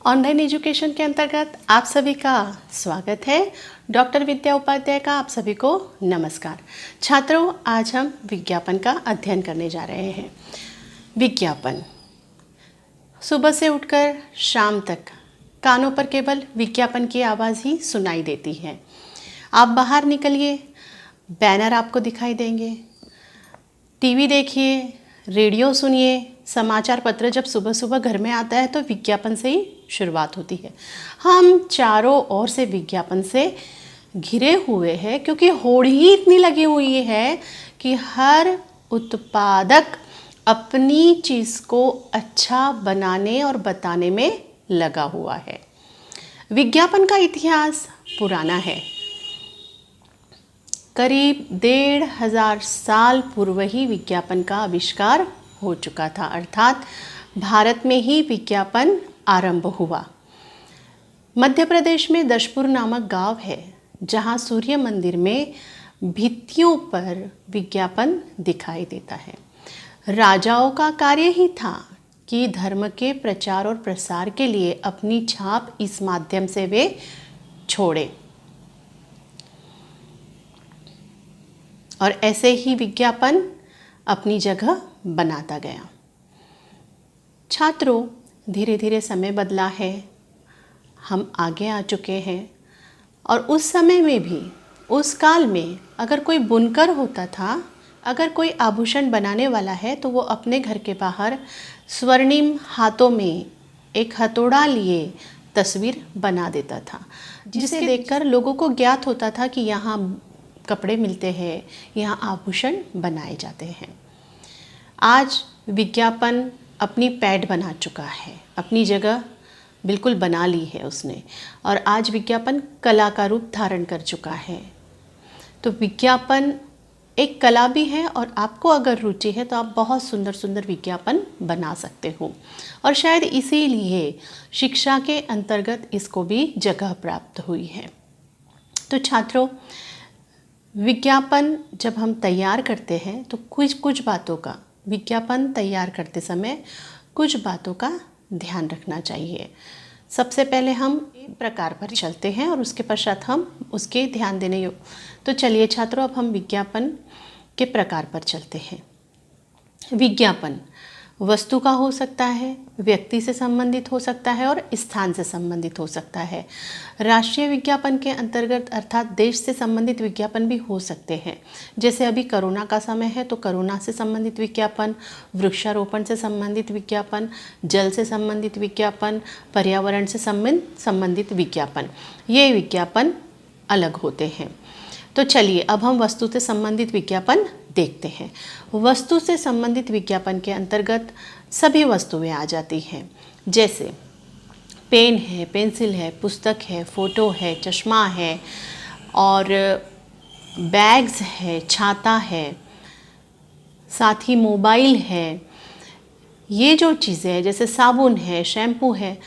Online education के अंतर्गत आप सभी का स्वागत है। डॉक्टर विद्या उपाध्याय का आप सभी को नमस्कार। छात्रों, आज हम विज्ञापन का अध्ययन करने जा रहे हैं। विज्ञापन, सुबह से उठकर शाम तक कानों पर केवल विज्ञापन की आवाज़ ही सुनाई देती है। आप बाहर निकलिए, बैनर आपको दिखाई देंगे, टीवी देखिए, रेडियो सुनिए, समाचार पत्र जब सुबह सुबह घर में आता है तो विज्ञापन से ही शुरुआत होती है। हम चारों ओर से विज्ञापन से घिरे हुए हैं क्योंकि होड़ ही इतनी लगी हुई है कि हर उत्पादक अपनी चीज़ को अच्छा बनाने और बताने में लगा हुआ है। विज्ञापन का इतिहास पुराना है। करीब 1500 साल पूर्व ही विज्ञापन का आविष्कार हो चुका था, अर्थात भारत में ही विज्ञापन आरंभ हुआ। मध्य प्रदेश में दशपुर नामक गांव है जहां सूर्य मंदिर में भित्तियों पर विज्ञापन दिखाई देता है। राजाओं का कार्य ही था कि धर्म के प्रचार और प्रसार के लिए अपनी छाप इस माध्यम से वे छोड़े, और ऐसे ही विज्ञापन अपनी जगह बनाता गया। छात्रों, धीरे धीरे समय बदला है, हम आगे आ चुके हैं, और उस समय में भी, उस काल में अगर कोई बुनकर होता था, अगर कोई आभूषण बनाने वाला है तो वो अपने घर के बाहर स्वर्णिम हाथों में एक हथौड़ा लिए तस्वीर बना देता था, जिसे देखकर लोगों को ज्ञात होता था कि यहाँ कपड़े मिलते हैं, यहाँ आभूषण बनाए जाते हैं। आज विज्ञापन अपनी पैठ बना चुका है, अपनी जगह बिल्कुल बना ली है उसने, और आज विज्ञापन कला का रूप धारण कर चुका है। तो विज्ञापन एक कला भी है, और आपको अगर रुचि है तो आप बहुत सुंदर सुंदर विज्ञापन बना सकते हो, और शायद इसीलिए शिक्षा के अंतर्गत इसको भी जगह प्राप्त हुई है। तो छात्रों, विज्ञापन जब हम तैयार करते हैं तो कुछ बातों का, विज्ञापन तैयार करते समय कुछ बातों का ध्यान रखना चाहिए। सबसे पहले हम प्रकार पर चलते हैं और उसके पश्चात हम उसके ध्यान देने योग्य। तो चलिए छात्रों, अब हम विज्ञापन के प्रकार पर चलते हैं। विज्ञापन वस्तु का हो सकता है, व्यक्ति से संबंधित हो सकता है, और स्थान से संबंधित हो सकता है। राष्ट्रीय विज्ञापन के अंतर्गत अर्थात देश से संबंधित विज्ञापन भी हो सकते हैं। जैसे अभी कोरोना का समय है तो कोरोना से संबंधित विज्ञापन, वृक्षारोपण से संबंधित विज्ञापन, जल से संबंधित विज्ञापन, पर्यावरण से संबंधित विज्ञापन, ये विज्ञापन अलग होते हैं। तो चलिए अब हम वस्तु से संबंधित विज्ञापन देखते हैं। वस्तु से संबंधित विज्ञापन के अंतर्गत सभी वस्तुएं आ जाती हैं, जैसे पेन है, पेंसिल है, पुस्तक है, फ़ोटो है, चश्मा है, और बैग्स है, छाता है, साथ ही मोबाइल है। ये जो चीज़ें हैं, जैसे साबुन है, शैम्पू है।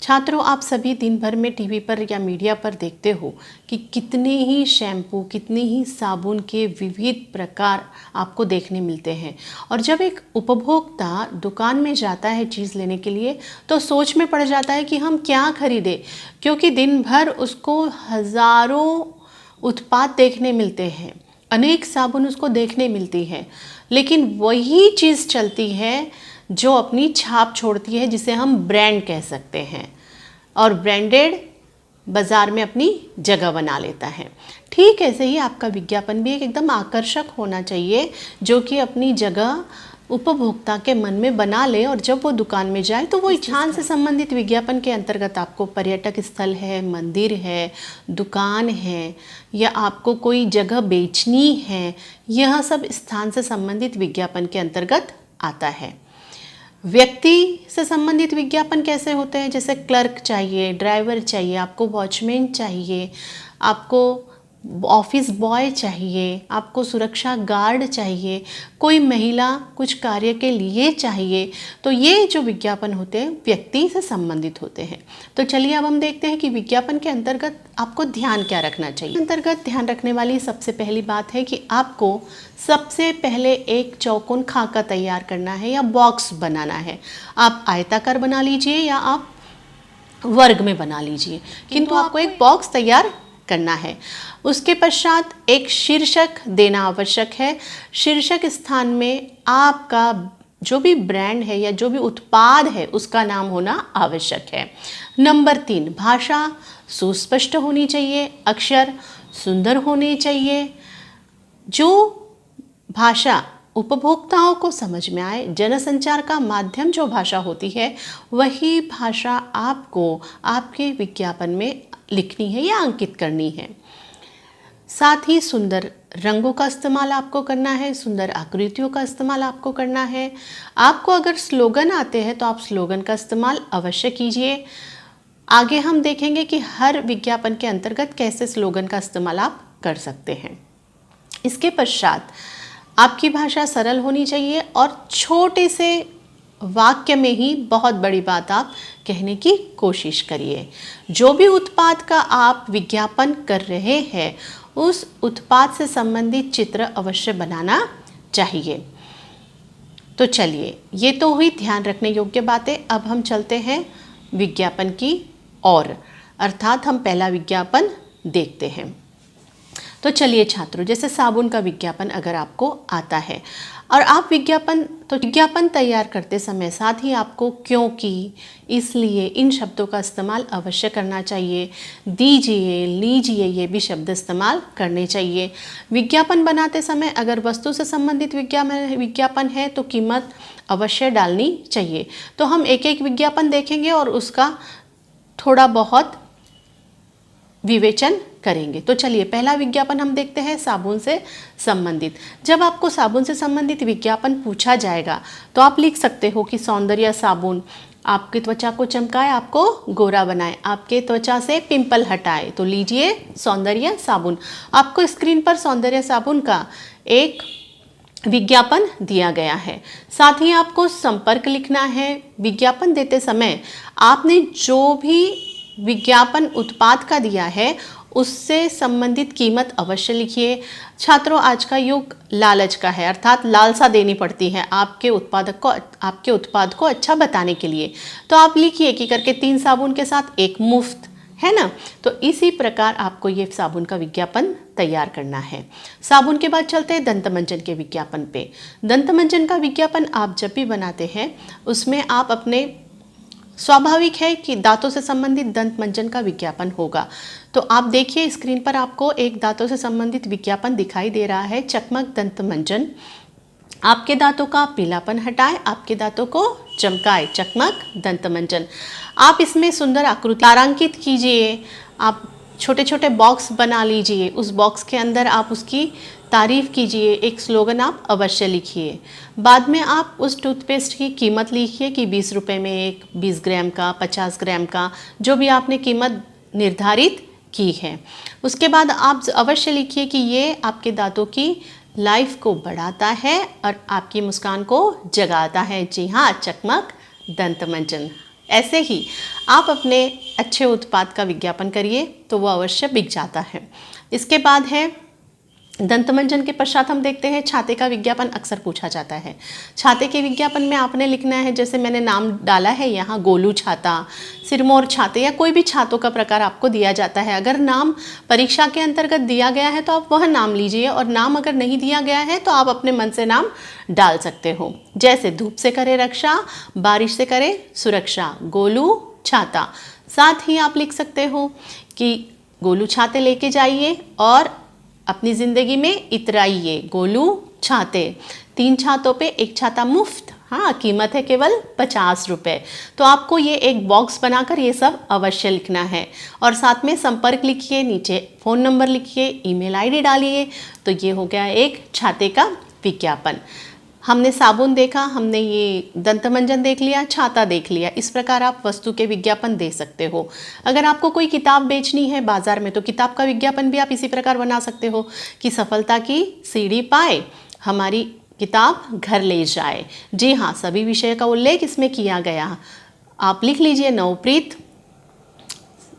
छात्रों, आप सभी दिन भर में टीवी पर या मीडिया पर देखते हो कि कितने ही शैम्पू, कितने ही साबुन के विविध प्रकार आपको देखने मिलते हैं। और जब एक उपभोक्ता दुकान में जाता है चीज़ लेने के लिए तो सोच में पड़ जाता है कि हम क्या खरीदें, क्योंकि दिन भर उसको हज़ारों उत्पाद देखने मिलते हैं, अनेक साबुन उसको देखने मिलती है, लेकिन वही चीज़ चलती है जो अपनी छाप छोड़ती है, जिसे हम ब्रांड कह सकते हैं, और ब्रांडेड बाज़ार में अपनी जगह बना लेता है। ठीक ऐसे ही आपका विज्ञापन भी एकदम आकर्षक होना चाहिए, जो कि अपनी जगह उपभोक्ता के मन में बना ले, और जब वो दुकान में जाए तो वो स्थान से संबंधित विज्ञापन के अंतर्गत आपको पर्यटक स्थल है, मंदिर है, दुकान है, या आपको कोई जगह बेचनी है, यह सब स्थान से संबंधित विज्ञापन के अंतर्गत आता है। व्यक्ति से संबंधित विज्ञापन कैसे होते हैं? जैसे क्लर्क चाहिए, ड्राइवर चाहिए, आपको वॉचमैन चाहिए, आपको ऑफिस बॉय चाहिए, आपको सुरक्षा गार्ड चाहिए, कोई महिला कुछ कार्य के लिए चाहिए। तो ये जो विज्ञापन होते हैं व्यक्ति से संबंधित होते हैं। तो चलिए अब हम देखते हैं कि विज्ञापन के अंतर्गत आपको ध्यान क्या रखना चाहिए। अंतर्गत ध्यान रखने वाली सबसे पहली बात है कि आपको सबसे पहले एक चौकोन खाका तैयार करना है या बॉक्स बनाना है। आप आयताकार बना लीजिए या आप वर्ग में बना लीजिए, किंतु आपको एक बॉक्स तैयार करना है। उसके पश्चात एक शीर्षक देना आवश्यक है। शीर्षक स्थान में आपका जो भी ब्रांड है या जो भी उत्पाद है उसका नाम होना आवश्यक है। नंबर 3, भाषा सुस्पष्ट होनी चाहिए, अक्षर सुंदर होने चाहिए। जो भाषा उपभोक्ताओं को समझ में आए, जनसंचार का माध्यम जो भाषा होती है वही भाषा आपको आपके विज्ञापन में लिखनी है या अंकित करनी है। साथ ही सुंदर रंगों का इस्तेमाल आपको करना है, सुंदर आकृतियों का इस्तेमाल आपको करना है। आपको अगर स्लोगन आते हैं तो आप स्लोगन का इस्तेमाल अवश्य कीजिए। आगे हम देखेंगे कि हर विज्ञापन के अंतर्गत कैसे स्लोगन का इस्तेमाल आप कर सकते हैं। इसके पश्चात आपकी भाषा सरल होनी चाहिए और छोटे से वाक्य में ही बहुत बड़ी बात आप कहने की कोशिश करिए। जो भी उत्पाद का आप विज्ञापन कर रहे हैं उस उत्पाद से संबंधित चित्र अवश्य बनाना चाहिए। तो चलिए, ये तो हुई ध्यान रखने योग्य बातें। अब हम चलते हैं विज्ञापन की ओर, अर्थात हम पहला विज्ञापन देखते हैं। तो चलिए छात्रों, जैसे साबुन का विज्ञापन अगर आपको आता है और आप विज्ञापन तैयार करते समय साथ ही आपको क्योंकि, इसलिए इन शब्दों का इस्तेमाल अवश्य करना चाहिए। दीजिए, लीजिए, ये भी शब्द इस्तेमाल करने चाहिए। विज्ञापन बनाते समय अगर वस्तु से संबंधित विज्ञापन है तो कीमत अवश्य डालनी चाहिए। तो हम एक एक विज्ञापन देखेंगे और उसका थोड़ा बहुत विवेचन करेंगे। तो चलिए, पहला विज्ञापन हम देखते हैं साबुन से संबंधित। जब आपको साबुन से संबंधित विज्ञापन पूछा जाएगा तो आप लिख सकते हो कि सौंदर्य साबुन आपकी त्वचा को चमकाए, आपको गोरा बनाए, आपके त्वचा से पिंपल हटाए, तो लीजिए सौंदर्य साबुन। आपको स्क्रीन पर सौंदर्य साबुन का एक विज्ञापन दिया गया है। साथ ही आपको संपर्क लिखना है। विज्ञापन देते समय आपने जो भी विज्ञापन उत्पाद का दिया है उससे संबंधित कीमत अवश्य लिखिए। छात्रों, आज का युग लालच का है, अर्थात लालसा देनी पड़ती है आपके उत्पाद को अच्छा बताने के लिए। तो आप लिखिए कि करके 3 साबुन के साथ 1 मुफ्त, है ना। तो इसी प्रकार आपको ये साबुन का विज्ञापन तैयार करना है। साबुन के बाद चलते हैं दंतमंजन के विज्ञापन पे। दंतमंजन का विज्ञापन आप जब भी बनाते हैं उसमें आप अपने, स्वाभाविक है कि दांतों से संबंधित दंत मंजन का विज्ञापन होगा। तो आप देखिए स्क्रीन पर आपको एक दांतों से संबंधित विज्ञापन दिखाई दे रहा है, चकमक दंत मंजन। आपके दांतों का पीलापन हटाए, आपके दांतों को चमकाए, चकमक दंत मंजन। आप इसमें सुंदर आकृति तारांकित कीजिए। आप छोटे छोटे बॉक्स बना लीजिए, उस बॉक्स के अंदर आप उसकी तारीफ कीजिए, एक स्लोगन आप अवश्य लिखिए। बाद में आप उस टूथपेस्ट की कीमत लिखिए कि 20 रुपये में एक, 20 ग्राम का, 50 ग्राम का, जो भी आपने कीमत निर्धारित की है। उसके बाद आप अवश्य लिखिए कि ये आपके दांतों की लाइफ को बढ़ाता है और आपकी मुस्कान को जगाता है। जी हाँ, चकमक दंत मंजन। ऐसे ही आप अपने अच्छे उत्पाद का विज्ञापन करिए तो वो अवश्य बिक जाता है। इसके बाद है दंतमंजन के पश्चात हम देखते हैं छाते का विज्ञापन अक्सर पूछा जाता है। छाते के विज्ञापन में आपने लिखना है, जैसे मैंने नाम डाला है यहाँ, गोलू छाता, सिरमौर छाते, या कोई भी छातों का प्रकार आपको दिया जाता है। अगर नाम परीक्षा के अंतर्गत दिया गया है तो आप वह नाम लीजिए, और नाम अगर नहीं दिया गया है तो आप अपने मन से नाम डाल सकते हो। जैसे धूप से करे रक्षा, बारिश से करे सुरक्षा, गोलू छाता। साथ ही आप लिख सकते हो कि गोलू छाते लेके जाइए और अपनी ज़िंदगी में इतराइए, गोलू छाते। 3 छातों पे 1 छाता मुफ्त, हाँ, कीमत है केवल 50 रुपये। तो आपको ये एक बॉक्स बनाकर ये सब अवश्य लिखना है, और साथ में संपर्क लिखिए, नीचे फ़ोन नंबर लिखिए, ईमेल आईडी डालिए। तो ये हो गया एक छाते का विज्ञापन। हमने साबुन देखा, हमने ये दंतमंजन देख लिया, छाता देख लिया। इस प्रकार आप वस्तु के विज्ञापन दे सकते हो। अगर आपको कोई किताब बेचनी है बाजार में तो किताब का विज्ञापन भी आप इसी प्रकार बना सकते हो कि सफलता की सीढ़ी पाए, हमारी किताब घर ले जाए। जी हाँ, सभी विषय का उल्लेख इसमें किया गया। आप लिख लीजिए, नवप्रीत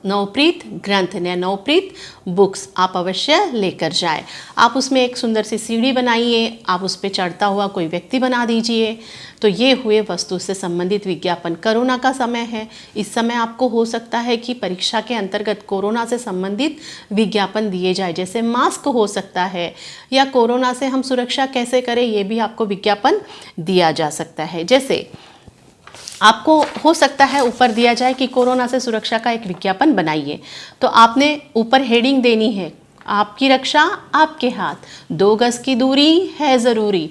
नवप्रीत ग्रंथ या नवप्रीत बुक्स आप अवश्य लेकर जाएं। आप उसमें एक सुंदर सी सीढ़ी बनाइए, आप उस पर चढ़ता हुआ कोई व्यक्ति बना दीजिए। तो ये हुए वस्तु से संबंधित विज्ञापन। कोरोना का समय है, इस समय आपको हो सकता है कि परीक्षा के अंतर्गत कोरोना से संबंधित विज्ञापन दिए जाए, जैसे मास्क हो सकता है, या कोरोना से हम सुरक्षा कैसे करें ये भी आपको विज्ञापन दिया जा सकता है। जैसे आपको हो सकता है ऊपर दिया जाए कि कोरोना से सुरक्षा का एक विज्ञापन बनाइए, तो आपने ऊपर हेडिंग देनी है, आपकी रक्षा आपके हाथ, 2 गज की दूरी है ज़रूरी,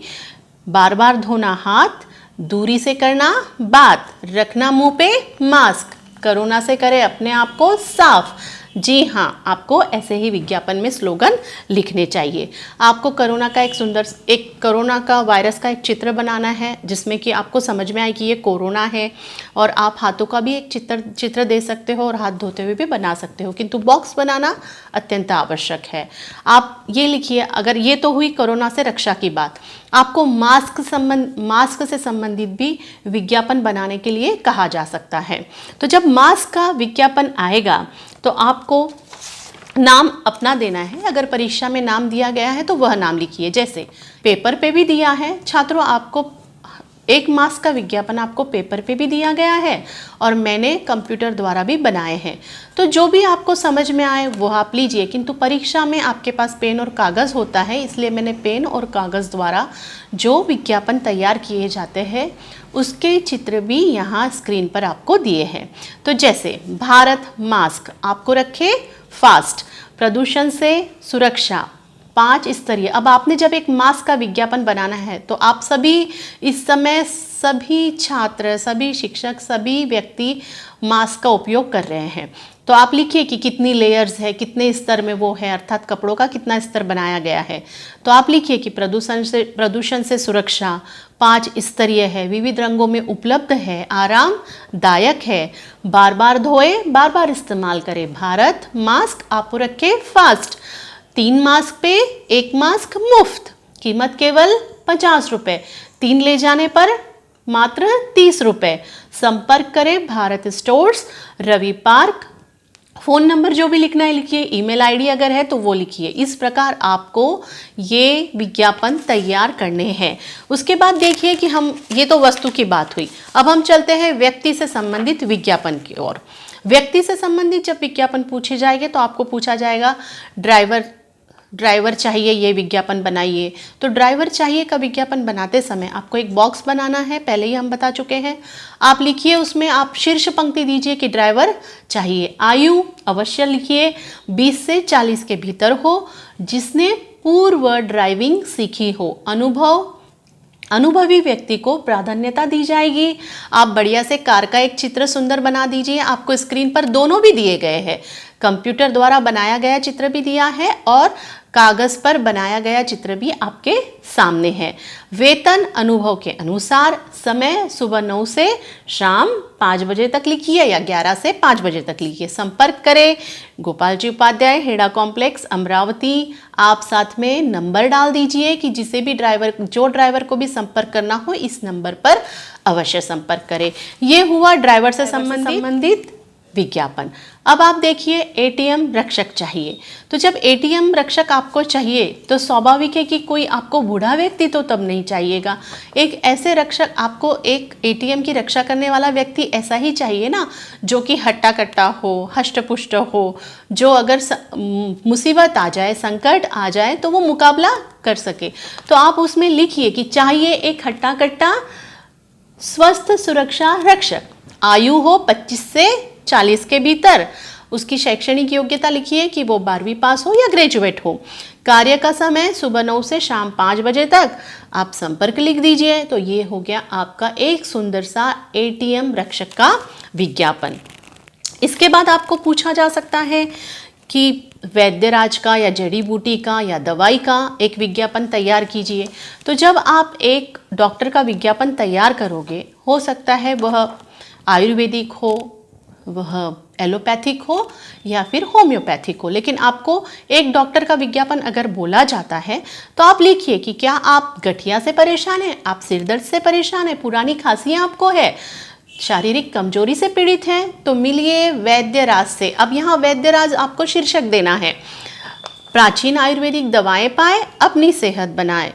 बार बार धोना हाथ, दूरी से करना बात, रखना मुंह पे मास्क, कोरोना से करें अपने आप को साफ। जी हाँ, आपको ऐसे ही विज्ञापन में स्लोगन लिखने चाहिए। आपको कोरोना का एक कोरोना का वायरस का एक चित्र बनाना है, जिसमें कि आपको समझ में आए कि ये कोरोना है, और आप हाथों का भी एक चित्र दे सकते हो और हाथ धोते हुए भी बना सकते हो, किंतु बॉक्स बनाना अत्यंत आवश्यक है। आप ये लिखिए, अगर ये तो हुई कोरोना से रक्षा की बात, आपको मास्क से संबंधित भी विज्ञापन बनाने के लिए कहा जा सकता है। तो जब मास्क का विज्ञापन आएगा तो आपको नाम अपना देना है। अगर परीक्षा में नाम दिया गया है तो वह नाम लिखिए। जैसे पेपर पे भी दिया है छात्रों, आपको एक मास्क का विज्ञापन आपको पेपर पे भी दिया गया है और मैंने कंप्यूटर द्वारा भी बनाए हैं। तो जो भी आपको समझ में आए वो आप लीजिए, किंतु परीक्षा में आपके पास पेन और कागज़ होता है, इसलिए मैंने पेन और कागज़ द्वारा जो विज्ञापन तैयार किए जाते हैं उसके चित्र भी यहाँ स्क्रीन पर आपको दिए हैं। तो जैसे भारत मास्क आपको रखे फास्ट, प्रदूषण से सुरक्षा 5 स्तरीय। अब आपने जब एक मास्क का विज्ञापन बनाना है तो आप सभी इस समय सभी छात्र, सभी शिक्षक, सभी व्यक्ति मास्क का उपयोग कर रहे हैं। तो आप लिखिए कि कितनी लेयर्स है, कितने स्तर में वो है, अर्थात कपड़ों का कितना स्तर बनाया गया है। तो आप लिखिए कि प्रदूषण से सुरक्षा 5 स्तरीय है, विविध रंगों में उपलब्ध है, आरामदायक है, बार बार धोए, बार बार इस्तेमाल करें, भारत मास्क आपको रखे फास्ट, 3 मास्क पे 1 मास्क मुफ्त, कीमत केवल 50 रुपये, 3 ले जाने पर मात्र 30 रुपये। संपर्क करें Bharat stores, Ravi park. Phone number जो भी लिखना है लिखिए, ईमेल आईडी अगर है तो वो लिखिए। इस प्रकार आपको ये विज्ञापन तैयार करने हैं। उसके बाद देखिए कि ये तो वस्तु की बात हुई, अब हम चलते हैं व्यक्ति से संबंधित विज्ञापन की ओर। व्यक्ति से संबंधित जब विज्ञापन पूछे जाएंगे तो आपको पूछा जाएगा ड्राइवर चाहिए, ये विज्ञापन बनाइए। तो ड्राइवर चाहिए का विज्ञापन बनाते समय आपको एक बॉक्स बनाना है, पहले ही हम बता चुके हैं। आप लिखिए, उसमें आप शीर्ष पंक्ति दीजिए कि ड्राइवर चाहिए। आयु अवश्य लिखिए 20 से 40 के भीतर हो, जिसने पूर्व ड्राइविंग सीखी हो। अनुभवी व्यक्ति को प्राधान्यता दी जाएगी। आप बढ़िया से कार का एक चित्र सुंदर बना दीजिए। आपको स्क्रीन पर दोनों भी दिए गए हैं, कंप्यूटर द्वारा बनाया गया चित्र भी दिया है और कागज पर बनाया गया चित्र भी आपके सामने है। वेतन अनुभव के अनुसार, समय सुबह 9 से शाम 5 बजे तक लिखिए या 11 से 5 बजे तक लिखिए। संपर्क करें गोपाल जी उपाध्याय, हेड़ा कॉम्प्लेक्स, अमरावती। आप साथ में नंबर डाल दीजिए कि जो ड्राइवर को भी संपर्क करना हो इस नंबर पर अवश्य संपर्क करें। ये हुआ ड्राइवर से संबंधित विज्ञापन। अब आप देखिए एटीएम रक्षक चाहिए। तो जब एटीएम रक्षक आपको चाहिए तो स्वाभाविक है कि कोई आपको बूढ़ा व्यक्ति तो तब नहीं चाहिएगा। एक ऐसे रक्षक, आपको एक एटीएम की रक्षा करने वाला व्यक्ति ऐसा ही चाहिए ना, जो कि हट्टा कट्टा हो, हष्ट पुष्ट हो, जो अगर मुसीबत आ जाए, संकट आ जाए तो वो मुकाबला कर सके। तो आप उसमें लिखिए कि चाहिए एक हट्टा कट्टा स्वस्थ सुरक्षा रक्षक, आयु हो 25 से 40 के भीतर, उसकी शैक्षणिक योग्यता लिखिए कि वो 12वीं पास हो या ग्रेजुएट हो। कार्य का समय सुबह 9 से शाम 5 बजे तक। आप संपर्क लिख दीजिए। तो ये हो गया आपका एक सुंदर सा एटीएम रक्षक का विज्ञापन। इसके बाद आपको पूछा जा सकता है कि वैद्यराज का या जड़ी बूटी का या दवाई का एक विज्ञापन तैयार कीजिए। तो जब आप एक डॉक्टर का विज्ञापन तैयार करोगे, हो सकता है वह आयुर्वेदिक हो, वह एलोपैथिक हो या फिर होम्योपैथिक हो, लेकिन आपको एक डॉक्टर का विज्ञापन अगर बोला जाता है तो आप लिखिए कि क्या आप गठिया से परेशान हैं, आप सिर दर्द से परेशान हैं, पुरानी खांसियाँ आपको है, शारीरिक कमजोरी से पीड़ित हैं तो मिलिए वैद्यराज से। अब यहाँ वैद्यराज आपको शीर्षक देना है। प्राचीन आयुर्वेदिक दवाएं पाए, अपनी सेहत बनाए,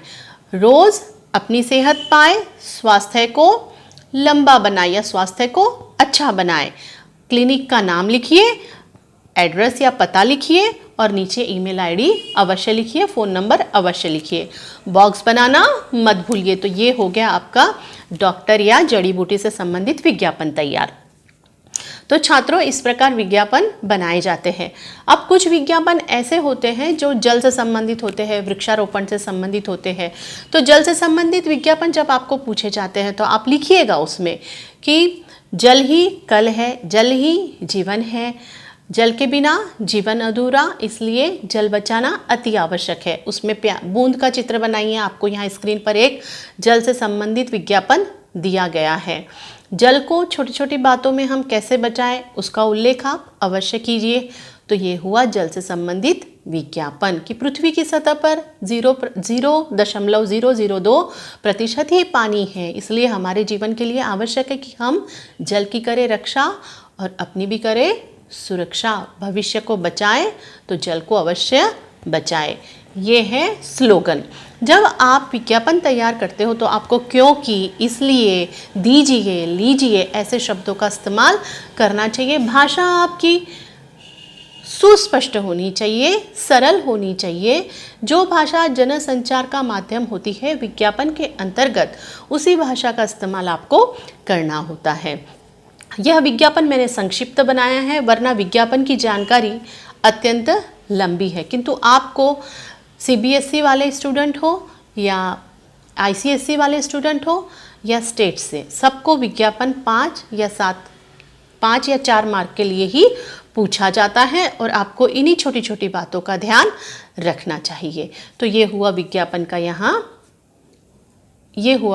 रोज अपनी सेहत पाए, स्वास्थ्य को लंबा बनाए या स्वास्थ्य को अच्छा बनाए। क्लिनिक का नाम लिखिए, एड्रेस या पता लिखिए और नीचे ईमेल आईडी अवश्य लिखिए, फ़ोन नंबर अवश्य लिखिए। बॉक्स बनाना मत भूलिए। तो ये हो गया आपका डॉक्टर या जड़ी बूटी से संबंधित विज्ञापन तैयार। तो छात्रों, इस प्रकार विज्ञापन बनाए जाते हैं। अब कुछ विज्ञापन ऐसे होते हैं जो जल से संबंधित होते हैं, वृक्षारोपण से संबंधित होते हैं। तो जल से संबंधित विज्ञापन जब आपको पूछे जाते हैं तो आप लिखिएगा उसमें कि जल ही कल है, जल ही जीवन है, जल के बिना जीवन अधूरा, इसलिए जल बचाना अति आवश्यक है। उसमें बूंद का चित्र बनाइए। आपको यहाँ स्क्रीन पर एक जल से संबंधित विज्ञापन दिया गया है। जल को छोटी छोटी बातों में हम कैसे बचाएं, उसका उल्लेख आप अवश्य कीजिए। तो ये हुआ जल से संबंधित विज्ञापन कि पृथ्वी की सतह पर 0.002% ही पानी है, इसलिए हमारे जीवन के लिए आवश्यक है कि हम जल की करें रक्षा और अपनी भी करें सुरक्षा। भविष्य को बचाएं तो जल को अवश्य बचाएं। ये है स्लोगन। जब आप विज्ञापन तैयार करते हो तो आपको क्योंकि, इसलिए, दीजिए, लीजिए ऐसे शब्दों का इस्तेमाल करना चाहिए। भाषा आपकी सुस्पष्ट होनी चाहिए, सरल होनी चाहिए। जो भाषा जनसंचार का माध्यम होती है विज्ञापन के अंतर्गत, उसी भाषा का इस्तेमाल आपको करना होता है। यह विज्ञापन मैंने संक्षिप्त बनाया है, वरना विज्ञापन की जानकारी अत्यंत लंबी है। किंतु आपको CBSE वाले स्टूडेंट हो या ICSE वाले स्टूडेंट हो या स्टेट से, सबको विज्ञापन 5 या 4 मार्क के लिए ही पूछा जाता है और आपको इन्हीं छोटी छोटी बातों का ध्यान रखना चाहिए। तो ये हुआ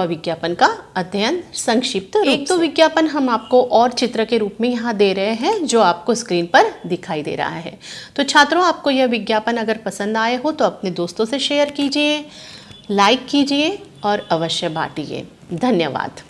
विज्ञापन का अध्ययन संक्षिप्त रूप से। एक तो विज्ञापन हम आपको और चित्र के रूप में यहाँ दे रहे हैं जो आपको स्क्रीन पर दिखाई दे रहा है। तो छात्रों, आपको यह विज्ञापन अगर पसंद आए हो तो अपने दोस्तों से शेयर कीजिए, लाइक कीजिए और अवश्य बांटिए। धन्यवाद।